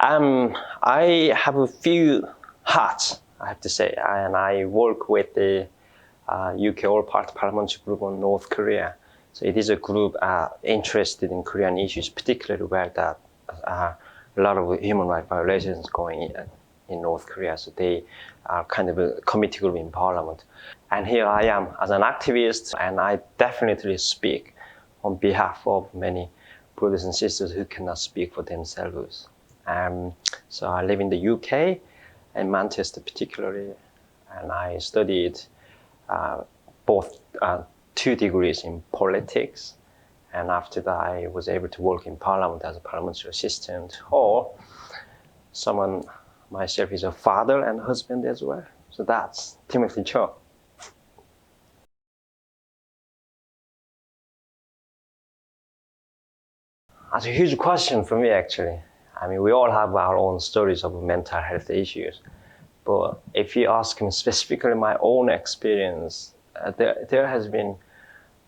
I have a few hats, I have to say, and I work with the UK All-Party Parliamentary Group on North Korea. So it is a group interested in Korean issues, particularly where that a lot of human rights violations going in North Korea. So they are kind of a committee group in Parliament. And here I am as an activist, and I definitely speak on behalf of many brothers and sisters who cannot speak for themselves. So I live in the UK, in Manchester particularly, and I studied both 2 degrees in politics, and after that I was able to work in Parliament as a parliamentary assistant, or someone, myself is a father and husband as well. So that's Timothy Cho. That's a huge question for me, actually. I mean, we all have our own stories of mental health issues. But if you ask me specifically my own experience, there has been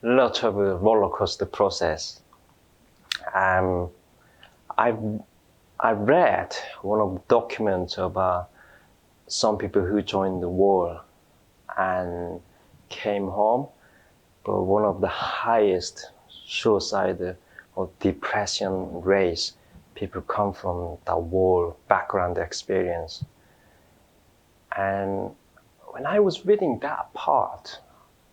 lots of a roller coaster process. I've read one of the documents about some people who joined the war and came home, but one of the highest suicide or depression rates people come from the war background experience. And when I was reading that part,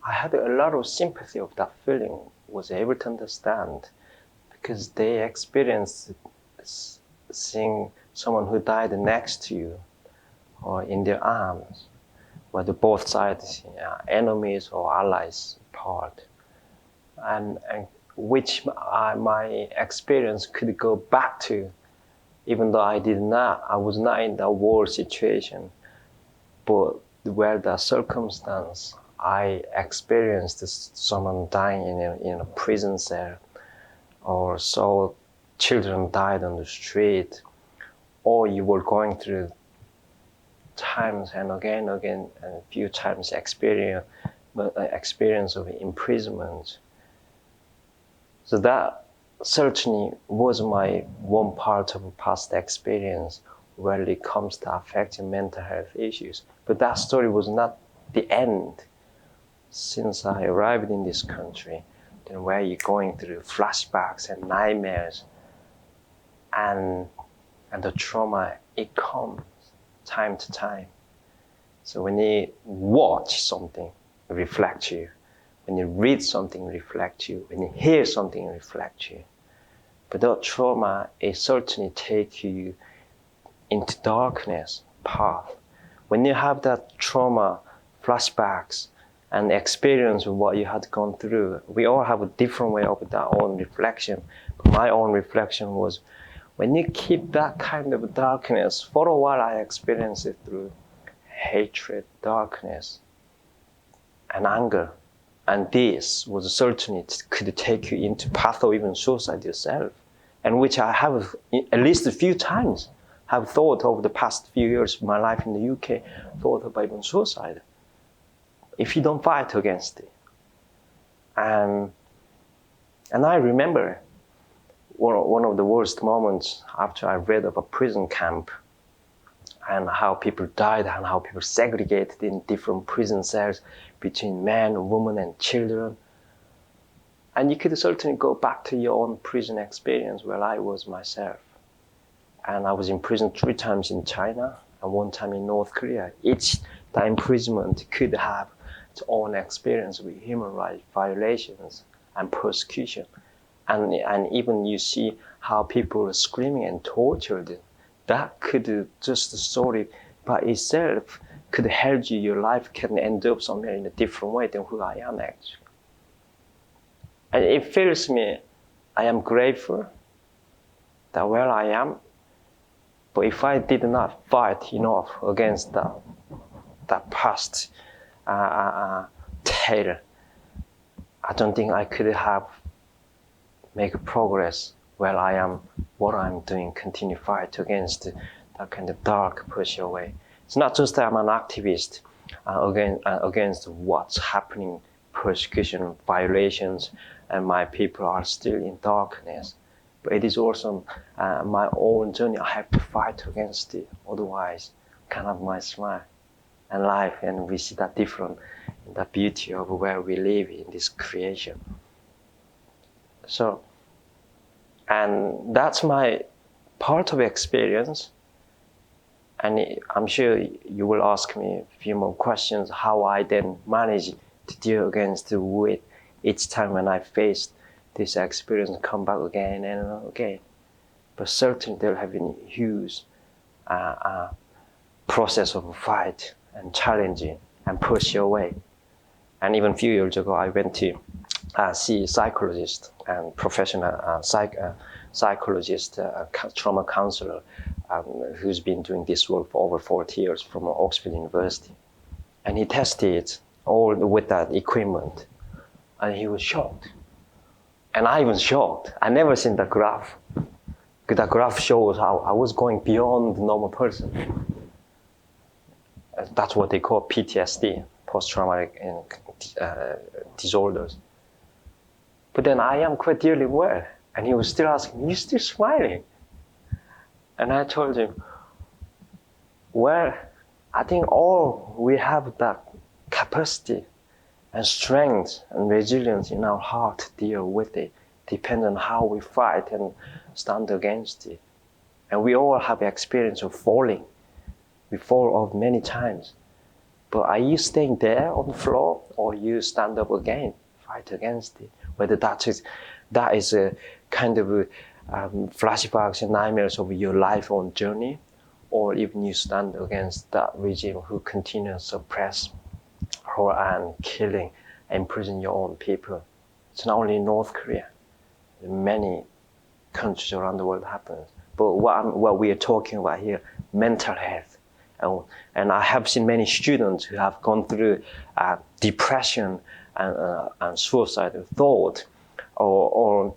I had a lot of sympathy of that feeling, was able to understand, because they experienced seeing someone who died next to you or in their arms, whether both sides, enemies or allies part, and which my experience could go back to, even though I was not in that war situation, but where the circumstance, I experienced someone dying in a prison cell, or saw children died on the street, or you were going through times and again, and a few times experience of imprisonment. So that certainly was my one part of past experience where it comes to affecting mental health issues. But that story was not the end. Since I arrived in this country, then where you're going through flashbacks and nightmares, and the trauma, it comes time to time. So when you watch something, it reflects you. When you read something, it reflects you. When you hear something, it reflects you. But that trauma, it certainly takes you into darkness path. When you have that trauma, flashbacks, and experience of what you had gone through, we all have a different way of our own reflection. But my own reflection was, when you keep that kind of darkness, for a while I experienced it through hatred, darkness, and anger. And this was certainly could take you into path or even suicide yourself. And which I have at least a few times have thought over the past few years of my life in the UK, thought about even suicide, if you don't fight against it. And I remember one of the worst moments after I read of a prison camp and how people died and how people segregated in different prison cells between men, women, and children. And you could certainly go back to your own prison experience where I was myself. And I was imprisoned 3 times in China and 1 time in North Korea. Each time imprisonment could have its own experience with human rights violations and persecution. And even you see how people are screaming and tortured. That could just the story by itself could help you. Your life can end up somewhere in a different way than who I am actually. And it fills me, I am grateful that where I am, but if I did not fight enough against that past tale, I don't think I could have make progress where I am, what I'm doing, continue fight against that kind of dark push away. It's not just that I'm an activist against what's happening, persecution, violations, and my people are still in darkness. But it is also my own journey. I have to fight against it. Otherwise, I can't have my smile and life. And we see that different in the beauty of where we live in this creation. So, and that's my part of experience. And I'm sure you will ask me a few more questions, how I then manage to deal against with each time when I faced this experience, come back again and again. But certainly there have been huge process of fight and challenging and push away. And even a few years ago, I went to see a psychologist and professional psychologist, trauma counselor, who's been doing this work for over 40 years from Oxford University. And he tested all with that equipment, and he was shocked. And I was shocked. I never seen the graph. The graph shows how I was going beyond the normal person. That's what they call PTSD, post-traumatic disorders. But then I am quite dearly well. And he was still asking, "You still smiling?" And I told him, well, I think all we have that capacity and strength and resilience in our heart to deal with it, depends on how we fight and stand against it. And we all have experience of falling. We fall off many times. But are you staying there on the floor, or you stand up again, fight against it? Whether that is a kind of flashbacks and nightmares of your life on journey, or even you stand against that regime who continue to suppress and killing and imprison your own people. It's not only in North Korea. In many countries around the world happens. But what we are talking about here, mental health. And I have seen many students who have gone through depression and suicidal thought, or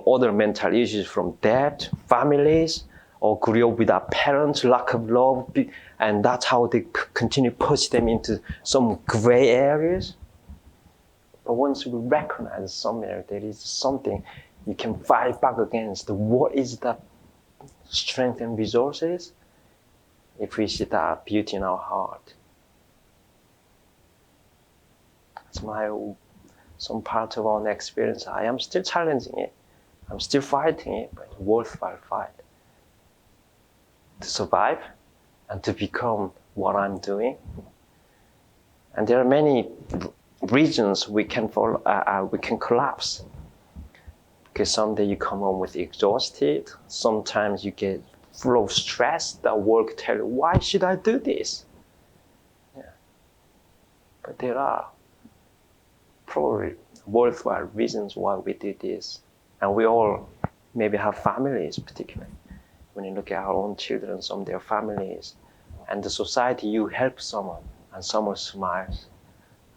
other mental issues from debt, families, or grew up without parents, lack of love, and that's how they continue to push them into some gray areas. But once we recognize somewhere there is something you can fight back against, what is that strength and resources? If we see that beauty in our heart. It's some part of our experience. I am still challenging it. I'm still fighting it, but it's a worthwhile fight. To survive and to become what I'm doing. And there are many reasons we can collapse. Because someday you come home with exhausted. Sometimes you get full of stress. That work tell you, why should I do this? Yeah. But there are probably worthwhile reasons why we do this. And we all maybe have families, particularly. When you look at our own children, some of their families, and the society, you help someone, and someone smiles.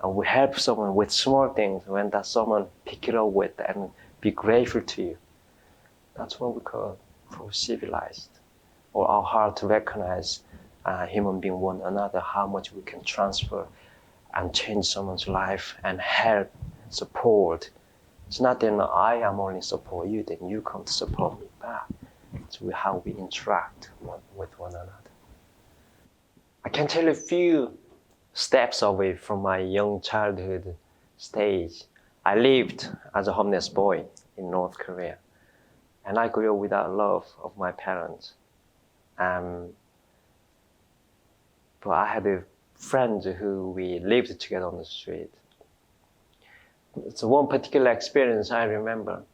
And we help someone with small things, when that someone pick it up with and be grateful to you. That's what we call pro-civilized, or our heart to recognize human being one another, how much we can transfer and change someone's life and help, support. It's not that I am only support you, then you come to support me back. It's how we interact with one another. I can tell you a few steps away from my young childhood stage. I lived as a homeless boy in North Korea, and I grew up without love of my parents. But I had a friend who we lived together on the street. It's one particular experience I remember.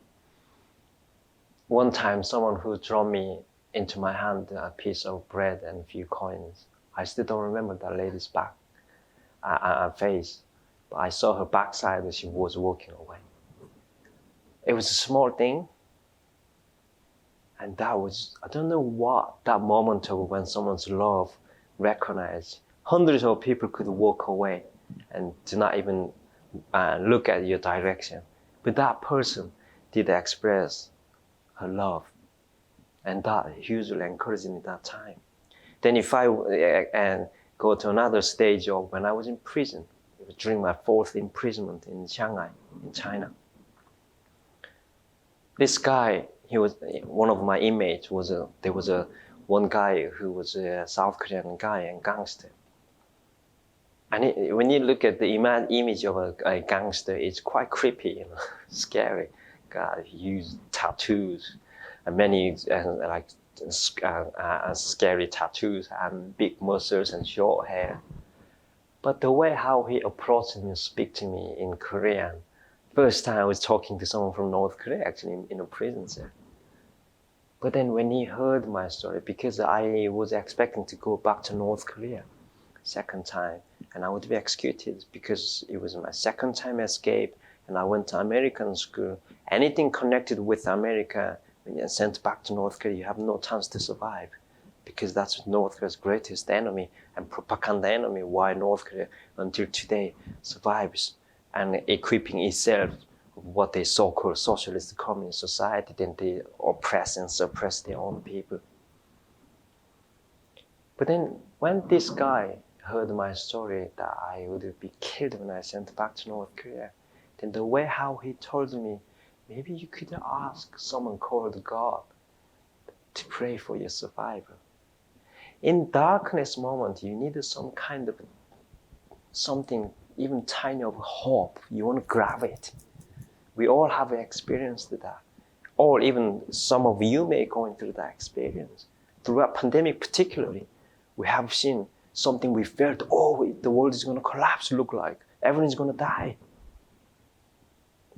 One time, someone who threw me into my hand a piece of bread and a few coins. I still don't remember that lady's face, but I saw her backside as she was walking away. It was a small thing, and that was, I don't know what, that moment of when someone's love recognized. Hundreds of people could walk away and do not even look at your direction. But that person did express her love. And that hugely encouraged me that time. Then if I go to another stage of when I was in prison, it was during my 4th imprisonment in Shanghai, in China. This guy, he was one of my inmates there was one guy who was a South Korean guy and gangster. And when you look at the image of a gangster, it's quite creepy, you know, scary. God, huge tattoos, and many scary tattoos, and big muscles and short hair. But the way how he approached me and speak to me in Korean, first time I was talking to someone from North Korea, actually in a prison cell. But then when he heard my story, because I was expecting to go back to North Korea, second time, and I would be executed because it was my second time escape, and I went to American school. Anything connected with America, when you're sent back to North Korea, you have no chance to survive, because that's North Korea's greatest enemy and propaganda enemy. Why North Korea until today survives and equipping itself with what they so-called socialist communist society, then they oppress and suppress their own people. But then when this guy heard my story that I would be killed when I sent back to North Korea, then the way how he told me, maybe you could ask someone called God to pray for your survival. In darkness moment, you need some kind of something, even tiny of hope. You want to grab it. We all have experienced that. Or even some of you may going through that experience. Throughout pandemic particularly, we have seen something we felt, oh, the world is going to collapse, look like. Everyone's going to die.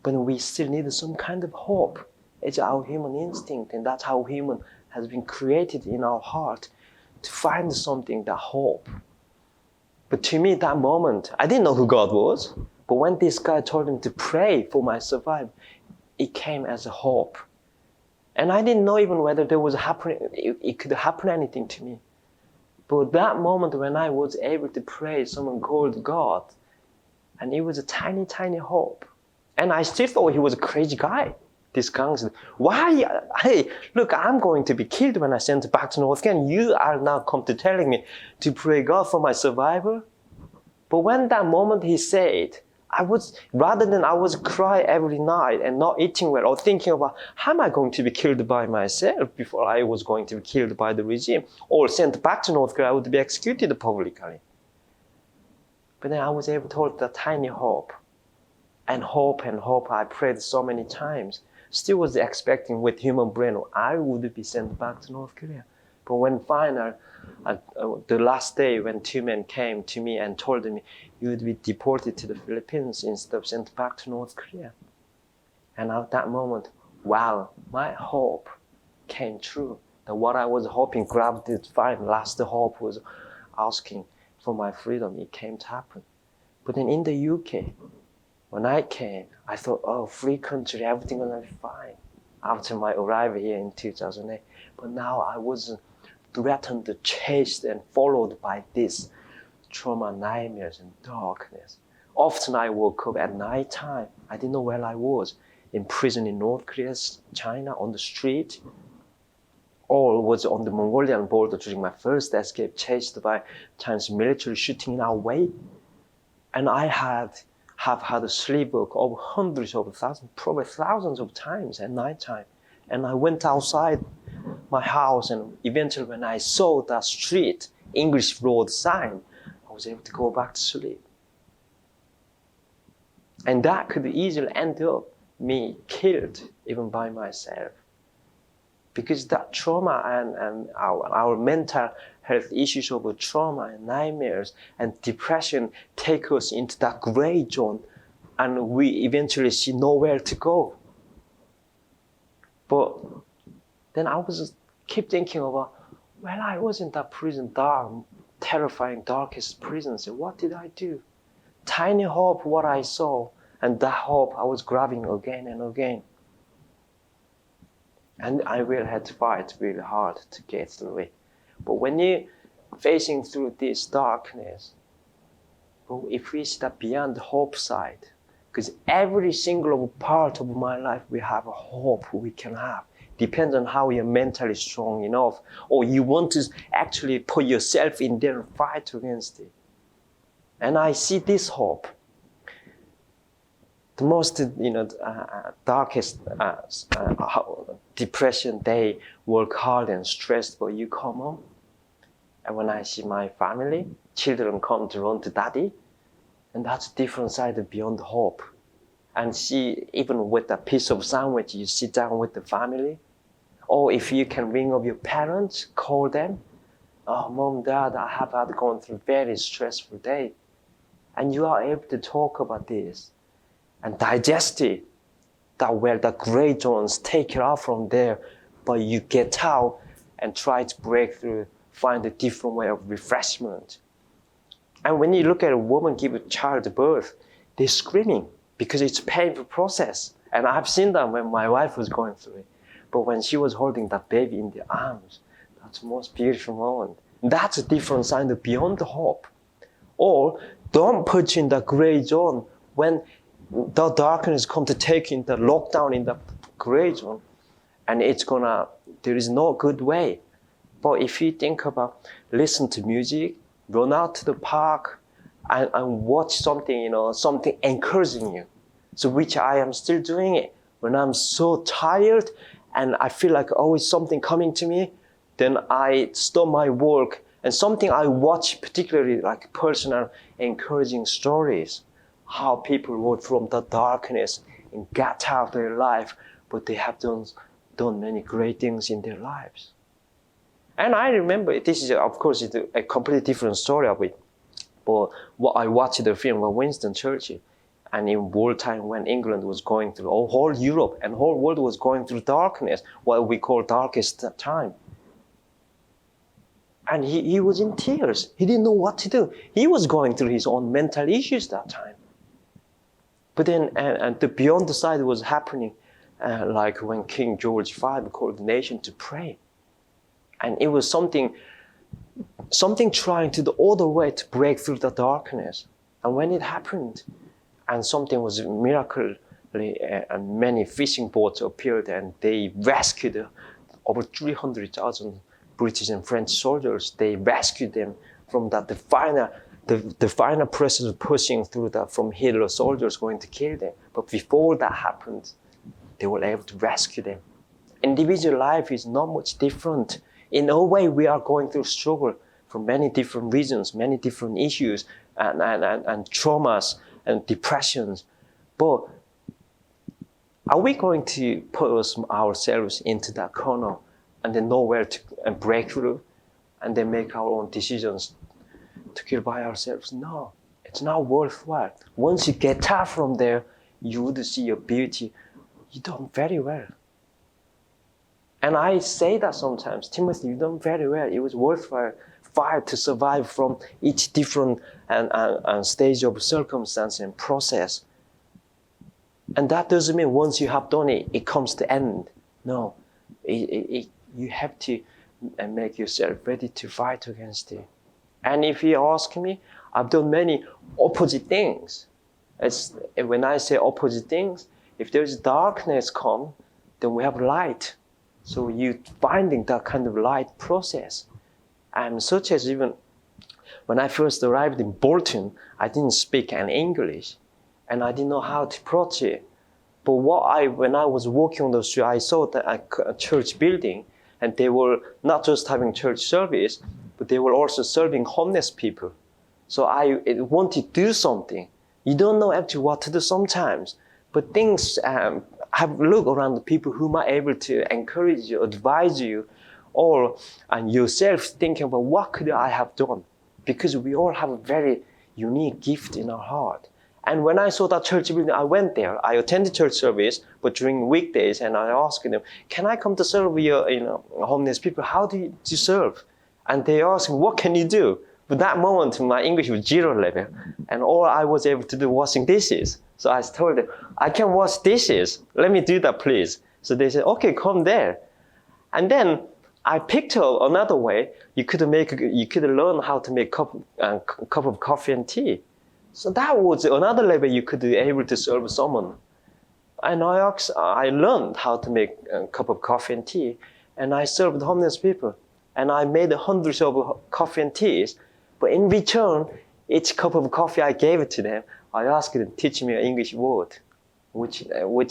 But we still need some kind of hope. It's our human instinct, and that's how human has been created in our heart, to find something, that hope. But to me, that moment, I didn't know who God was, but when this guy told me to pray for my survival, it came as a hope. And I didn't know even whether there was it could happen anything to me. But that moment when I was able to pray, someone called God, and it was a tiny, tiny hope. And I still thought he was a crazy guy, this gangster. Why? Hey, look, I'm going to be killed when I sent back to North Korea, and you are now come to telling me to pray God for my survival? But when that moment he said, rather than I was cry every night and not eating well or thinking about how am I going to be killed by myself before I was going to be killed by the regime or sent back to North Korea, I would be executed publicly. But then I was able to hold that tiny hope. And hope, I prayed so many times. Still was expecting with human brain, I would be sent back to North Korea. But when final, the last day when two men came to me and told me, you would be deported to the Philippines instead of sent back to North Korea. And at that moment, wow, my hope came true. That what I was hoping grabbed it fine. Last hope was asking for my freedom. It came to happen. But then in the UK, when I came, I thought, oh, free country, everything gonna be fine. After my arrival here in 2008. But now I was threatened, chased, and followed by this trauma, nightmares, and darkness. Often I woke up at night time. I didn't know where I was. In prison in North Korea, China, on the street. Or was on the Mongolian border during my first escape, chased by Chinese military shooting in our way. And I have had a sleepwalk over hundreds of thousands, probably thousands of times at night time. And I went outside my house, and eventually when I saw that street, English road sign, I was able to go back to sleep. And that could easily end up me killed even by myself. Because that trauma and our mental health issues of trauma and nightmares and depression take us into that gray zone, and we eventually see nowhere to go. But then I was keep thinking about, well, I was in that prison, dark, terrifying, darkest prison. So what did I do? Tiny hope, what I saw, and that hope I was grabbing again and again. And I really had to fight really hard to get through it. But when you're facing through this darkness, if we step beyond the hope side, because every single part of my life, we have a hope we can have. Depends on how you're mentally strong enough, or you want to actually put yourself in there and fight against it. And I see this hope. The most, darkest depression, they work hard and stressed, but you come home. And when I see my family, children come to run to daddy, and that's a different side of beyond hope. And see, even with a piece of sandwich, you sit down with the family. Or if you can ring up your parents, call them. Oh, mom, dad, I have had gone through a very stressful day. And you are able to talk about this and digest it. That where the gray zones take it out from there, but you get out and try to break through, find a different way of refreshment. And when you look at a woman give a child birth, they're screaming because it's a painful process. And I've seen that when my wife was going through it. But when she was holding that baby in the arms, that's the most beautiful moment. That's a different sign of beyond hope. Or don't put you in the gray zone when the darkness come to take you in the lockdown in the gray zone, and there is no good way. But if you think about, listen to music, run out to the park, and watch something, something encouraging you. So which I am still doing it. When I'm so tired and I feel like always something coming to me, then I stop my work and something I watch, particularly like personal encouraging stories, how people rode from the darkness and got out of their life, but they have done many great things in their lives. And I remember, this is, of course, it's a completely different story of it, but I watched the film of Winston Churchill, and in wartime when England was going through, whole Europe and whole world was going through darkness, what we call darkest time. And he was in tears. He didn't know what to do. He was going through his own mental issues that time. But then, and the beyond the side was happening, like when King George V called the nation to pray. And it was something trying to the other way to break through the darkness. And when it happened, and something was miraculously, and many fishing boats appeared, and they rescued over 300,000 British and French soldiers. They rescued them from that, the final process of pushing through that from Hitler soldiers going to kill them. But before that happened, they were able to rescue them. Individual life is not much different. In a way, we are going through struggle for many different reasons, many different issues, and traumas and depressions. But are we going to put ourselves into that corner and then know where to break through and then make our own decisions to kill by ourselves? No, it's not worthwhile. Once you get out from there, you would see your beauty. You've done very well. And I say that sometimes, Timothy, you've done very well. It was worthwhile fight to survive from each different and stage of circumstance and process. And that doesn't mean once you have done it, it comes to end. No, you have to make yourself ready to fight against it. And if you ask me, I've done many opposite things. When I say opposite things, if there's darkness come, then we have light. So you finding that kind of light process. And such as even when I first arrived in Bolton, I didn't speak any English and I didn't know how to approach it. But when I was walking on the street, I saw a church building, and they were not just having church service, but they were also serving homeless people. So I wanted to do something. You don't know actually what to do sometimes, but things have look around the people who are able to encourage you, advise you, and yourself thinking about what could I have done? Because we all have a very unique gift in our heart. And when I saw that church building, I went there. I attended church service, but during weekdays, and I asked them, can I come to serve your homeless people? How do you serve? And they asked me, what can you do? But that moment, my English was 0 level, and all I was able to do was washing dishes. So I told them, I can wash dishes. Let me do that, please. So they said, okay, come there. And then I picked up another way. You could learn how to make a cup of coffee and tea. So that was another level you could be able to serve someone. And I learned how to make a cup of coffee and tea, and I served homeless people. And I made hundreds of coffee and teas. But in return, each cup of coffee I gave it to them, I asked them to teach me an English word, which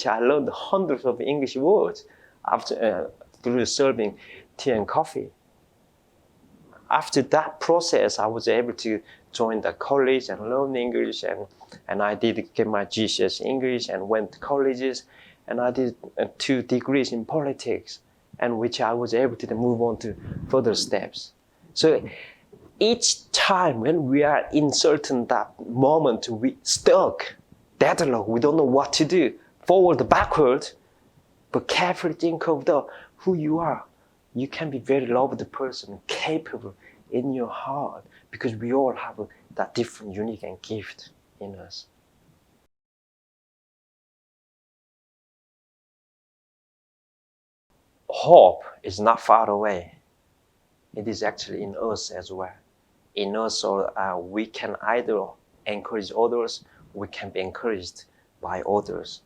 I learned hundreds of English words. after through serving tea and coffee. After that process, I was able to join the college and learn English, and I did get my GCSE English and went to colleges, and I did 2 degrees in politics, and which I was able to move on to further steps. So each time when we are in certain that moment, we stuck, deadlock, we don't know what to do, forward, backward, but carefully think of who you are. You can be very loved person, capable in your heart, because we all have that different, unique and gift in us. Hope is not far away. It is actually in us as well. In us, we can either encourage others, we can be encouraged by others.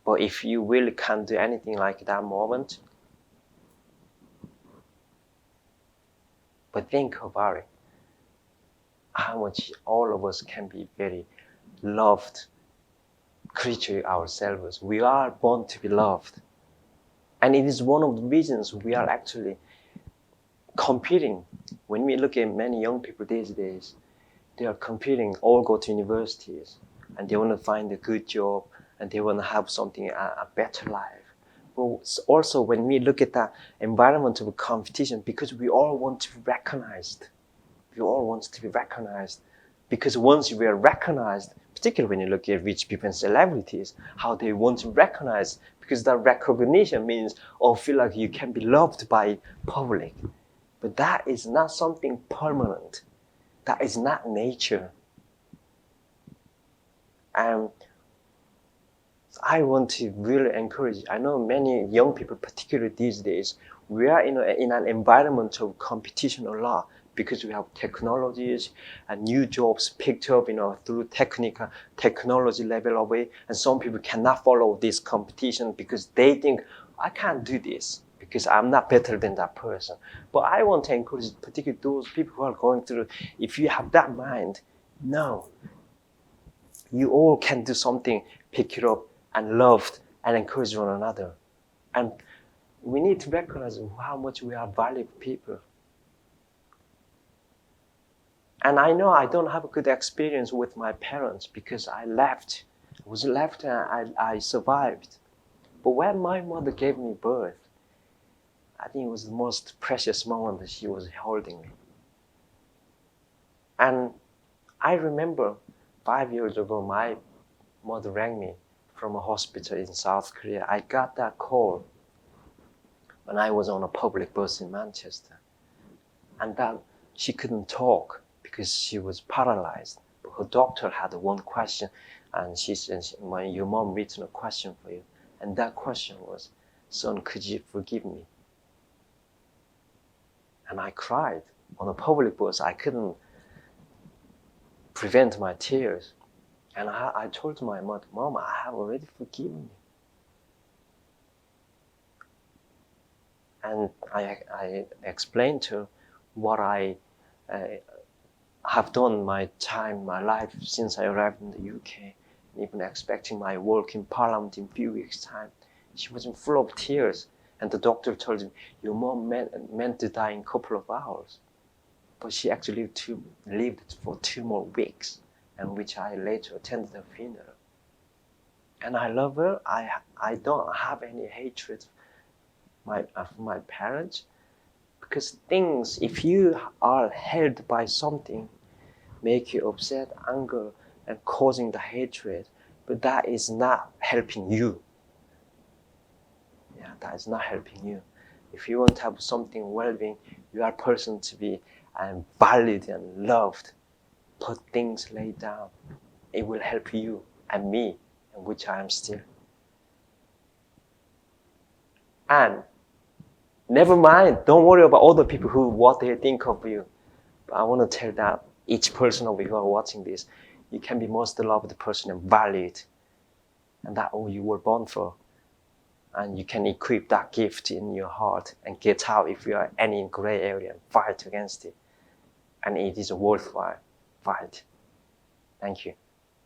But if you really can't do anything like that moment, but think about it, how much all of us can be very loved creature ourselves. We are born to be loved. And it is one of the reasons we are actually competing. When we look at many young people these days, they are competing, all go to universities, and they want to find a good job, and they want to have something, a better life. But also when we look at that environment of competition, because we all want to be recognized. We all want to be recognized. Because once we are recognized, particularly when you look at rich people and celebrities, how they want to be recognized, because that recognition means, feel like you can be loved by public. But that is not something permanent. That is not nature. And I want to really encourage, I know many young people, particularly these days, we are in an environment of competition a lot, because we have technologies and new jobs picked up, through technology level of it. And some people cannot follow this competition because they think, I can't do this because I'm not better than that person. But I want to encourage particularly those people who are going through, if you have that mind, no, you all can do something, pick it up and love and encourage one another. And we need to recognize how much we are valuable people. And I know I don't have a good experience with my parents because I was left and I survived. But when my mother gave me birth, I think it was the most precious moment that she was holding me. And I remember 5 years ago, my mother rang me from a hospital in South Korea. I got that call when I was on a public bus in Manchester. And that she couldn't talk because she was paralyzed. But her doctor had one question, and she said, your mom written a question for you. And that question was, son, could you forgive me? And I cried on a public bus. I couldn't prevent my tears. And I told my mother, Mom, I have already forgiven you. And I explained to her what I have done my life since I arrived in the UK, and even expecting my work in Parliament in a few weeks' time. She was full of tears, and the doctor told me, your mom meant to die in a couple of hours. But she actually lived for 2 more weeks, and which I later attended her funeral. And I love her. I don't have any hatred of my parents, because things, if you are held by something, make you upset, anger, and causing the hatred, but that is not helping you. Yeah, that is not helping you. If you want to have something well-being, you are a person to be valued and loved. Put things laid down. It will help you and me, and which I am still. And never mind, don't worry about other people what they think of you. But I want to tell that each person of you who are watching this, you can be most loved person and valued. And that's all you were born for. And you can equip that gift in your heart and get out if you are any gray area and fight against it. And it is a worthwhile fight. Thank you.